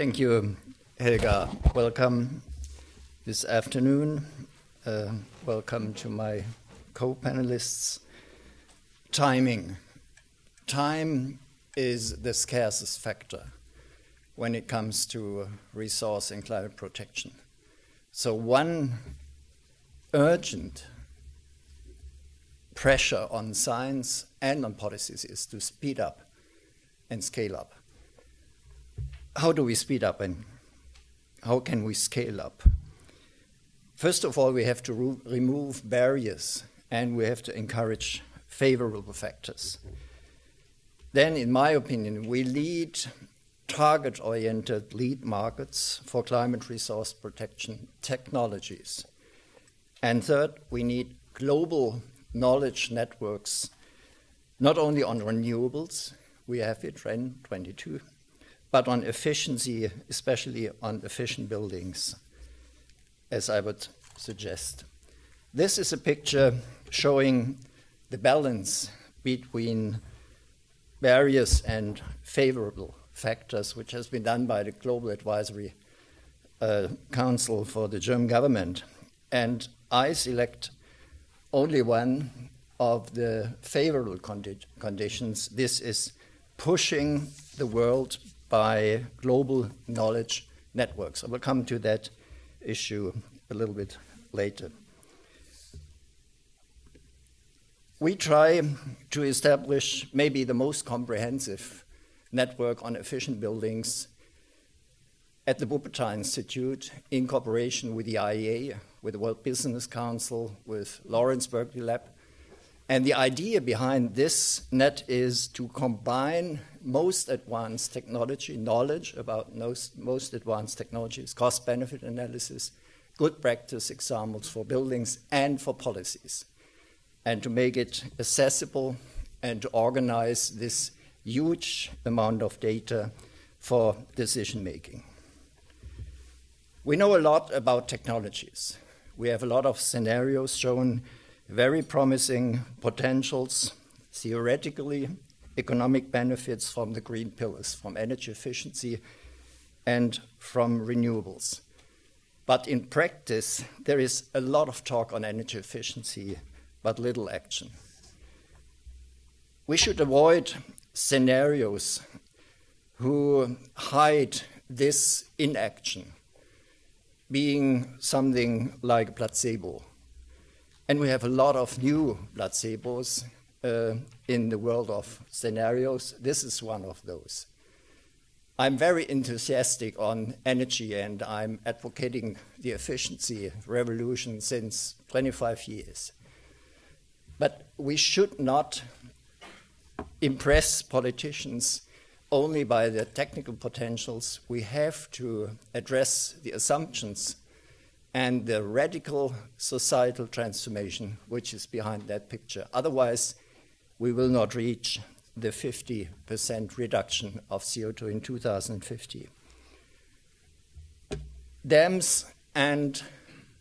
Thank you, Helga. Welcome this afternoon. Welcome to my co-panelists. Timing. Time is the scarcest factor when it comes to resource and climate protection. So one urgent pressure on science and on policies is to speed up and scale up. How do we speed up and how can we scale up? First of all, we have to remove barriers and we have to encourage favorable factors. Then, in my opinion, we lead target-oriented lead markets for climate resource protection technologies. And third, we need global knowledge networks, not only on renewables, we have it, REN 22, but on efficiency, especially on efficient buildings, as I would suggest. This is a picture showing the balance between barriers and favorable factors, which has been done by the Global Advisory Council for the German government. And I select only one of the favorable conditions. This is pushing the world by global knowledge networks. I will come to that issue a little bit later. We try to establish maybe the most comprehensive network on efficient buildings at the Wuppertal Institute in cooperation with the IIA, with the World Business Council, with Lawrence Berkeley Lab. And the idea behind this net is to combine most advanced technology, knowledge about most advanced technologies, cost-benefit analysis, good practice examples for buildings and for policies, and to make it accessible and to organize this huge amount of data for decision-making. We know a lot about technologies. We have a lot of scenarios shown very promising potentials, theoretically, economic benefits from the green pillars, from energy efficiency and from renewables. But in practice, there is a lot of talk on energy efficiency, but little action. We should avoid scenarios who hide this inaction, being something like a placebo. And we have a lot of new placebos in the world of scenarios. This is one of those. I'm very enthusiastic on energy, and I'm advocating the efficiency revolution since 25 years. But we should not impress politicians only by the technical potentials. We have to address the assumptions and the radical societal transformation which is behind that picture. Otherwise, we will not reach the 50% reduction of CO2 in 2050. Dams and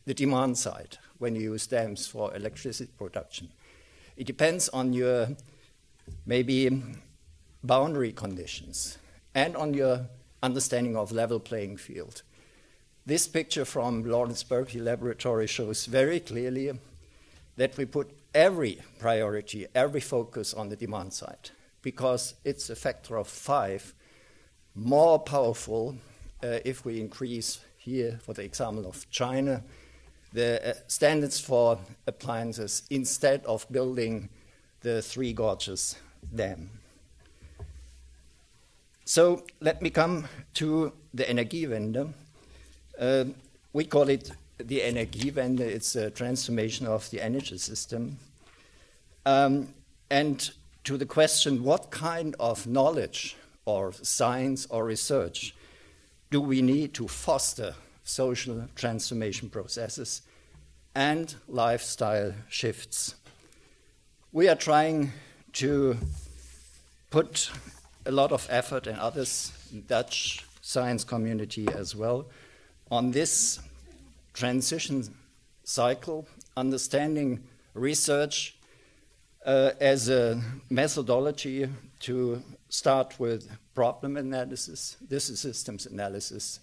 the demand side, when you use dams for electricity production. It depends on your maybe boundary conditions and on your understanding of level playing field. This picture from Lawrence Berkeley Laboratory shows very clearly that we put every priority, every focus on the demand side, because it's a factor of 5 more powerful if we increase here, for the example of China, the standards for appliances instead of building the Three Gorges Dam. So let me come to the Energiewende. We call it the Energiewende. It's a transformation of the energy system. And to the question, what kind of knowledge or science or research do we need to foster social transformation processes and lifestyle shifts? We are trying to put a lot of effort, and others, Dutch science community as well, on this transition cycle, understanding research as a methodology to start with problem analysis. This is systems analysis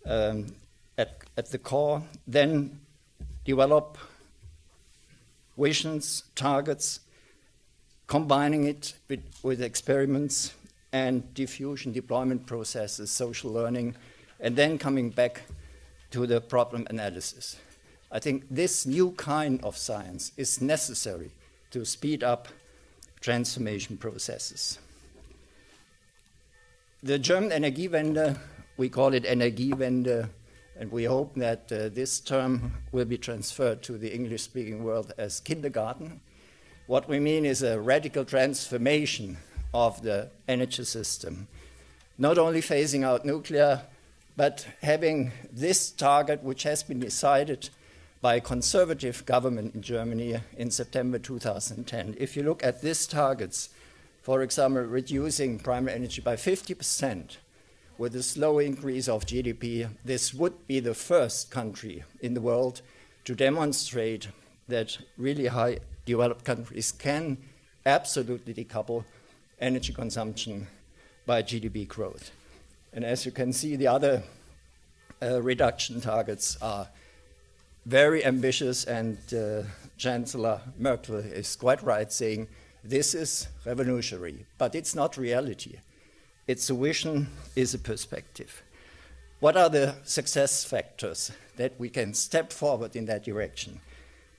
at the core, then develop visions, targets, combining it with experiments and diffusion deployment processes, social learning, and then coming back to the problem analysis. I think this new kind of science is necessary to speed up transformation processes. The German Energiewende, we call it Energiewende, and we hope that this term will be transferred to the English-speaking world as kindergarten. What we mean is a radical transformation of the energy system, not only phasing out nuclear, but having this target, which has been decided by a conservative government in Germany in September 2010. If you look at these targets, for example, reducing primary energy by 50% with a slow increase of GDP, this would be the first country in the world to demonstrate that really high developed countries can absolutely decouple energy consumption by GDP growth. And as you can see, the other reduction targets are very ambitious, and Chancellor Merkel is quite right saying this is revolutionary, but it's not reality. It's a vision, it's a perspective. What are the success factors that we can step forward in that direction?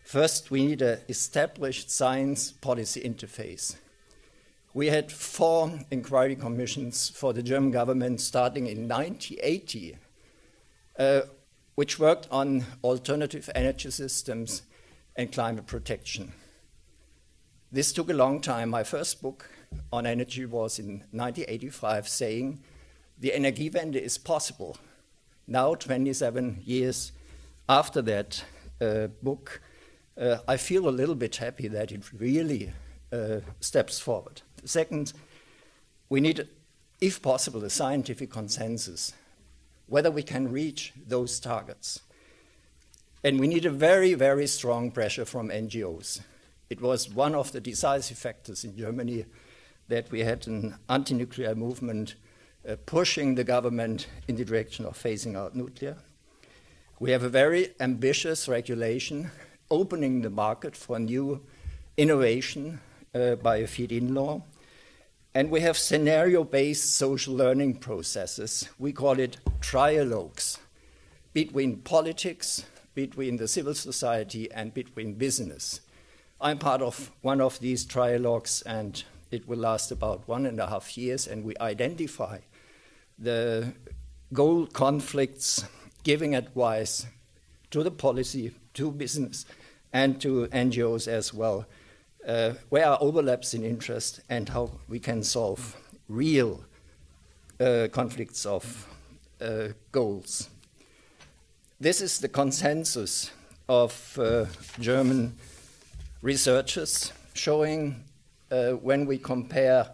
First, we need an established science policy interface. We had 4 inquiry commissions for the German government starting in 1980, which worked on alternative energy systems and climate protection. This took a long time. My first book on energy was in 1985, saying the Energiewende is possible. Now, 27 years after that book, I feel a little bit happy that it really steps forward. Second, we need, if possible, a scientific consensus, whether we can reach those targets. And we need a very, very strong pressure from NGOs. It was one of the decisive factors in Germany that we had an anti-nuclear movement pushing the government in the direction of phasing out nuclear. We have a very ambitious regulation opening the market for new innovation by a feed-in law. And we have scenario-based social learning processes. We call it trialogues between politics, between the civil society, and between business. I'm part of one of these trialogues, and it will last about 1.5 years, and we identify the goal conflicts, giving advice to the policy, to business, and to NGOs as well. Where are overlaps in interest and how we can solve real conflicts of goals. This is the consensus of German researchers showing when we compare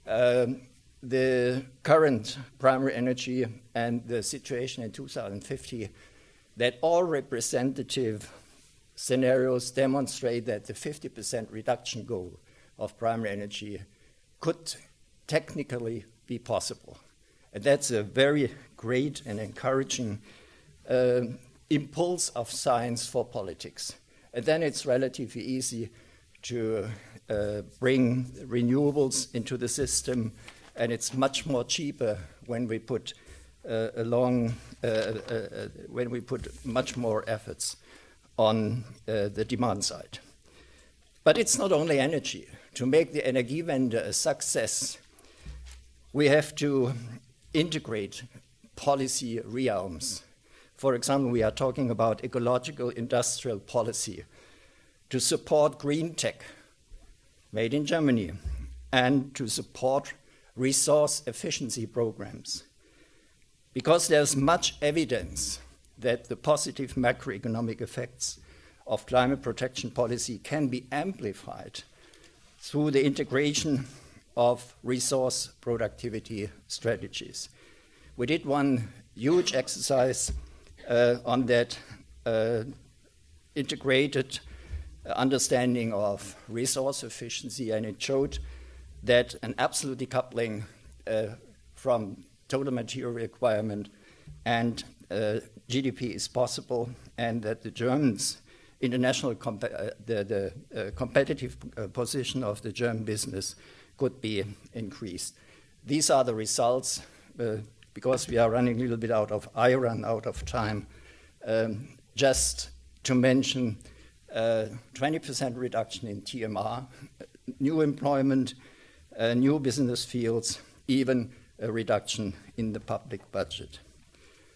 the current primary energy and the situation in 2050, that all representative scenarios demonstrate that the 50% reduction goal of primary energy could technically be possible. And that's a very great and encouraging impulse of science for politics. And then it's relatively easy to bring renewables into the system, and it's much more cheaper when we put when we put much more efforts on the demand side. But it's not only energy. To make the Energiewende a success, we have to integrate policy realms. For example, we are talking about ecological industrial policy to support green tech made in Germany and to support resource efficiency programs. Because there's much evidence that the positive macroeconomic effects of climate protection policy can be amplified through the integration of resource productivity strategies. We did one huge exercise on that integrated understanding of resource efficiency, and it showed that an absolute decoupling from total material requirement and GDP is possible, and that the Germans' international competitive position of the German business could be increased. These are the results. Because we are running a little bit I run out of time. Just to mention 20% reduction in TMR, new employment, new business fields, even a reduction in the public budget.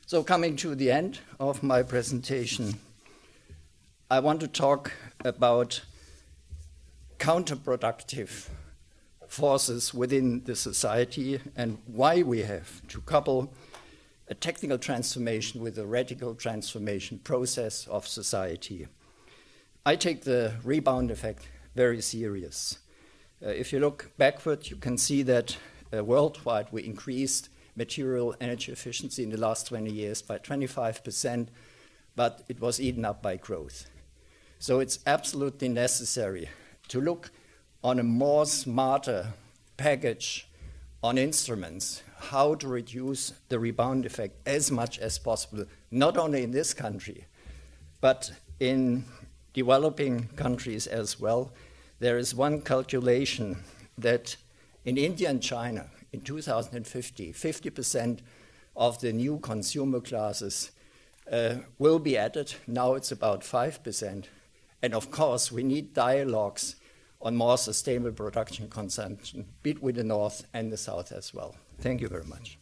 So coming to the end of my presentation, I want to talk about counterproductive forces within the society and why we have to couple a technical transformation with a radical transformation process of society. I take the rebound effect very serious. If you look backward, you can see that worldwide we increased material energy efficiency in the last 20 years by 25%, but it was eaten up by growth. So it's absolutely necessary to look on a more smarter package on instruments, how to reduce the rebound effect as much as possible, not only in this country, but in developing countries as well. There is one calculation that in India and China, in 2050, 50% of the new consumer classes will be added. Now it's about 5%. And of course, we need dialogues on more sustainable production consumption between the North and the South as well. Thank you very much.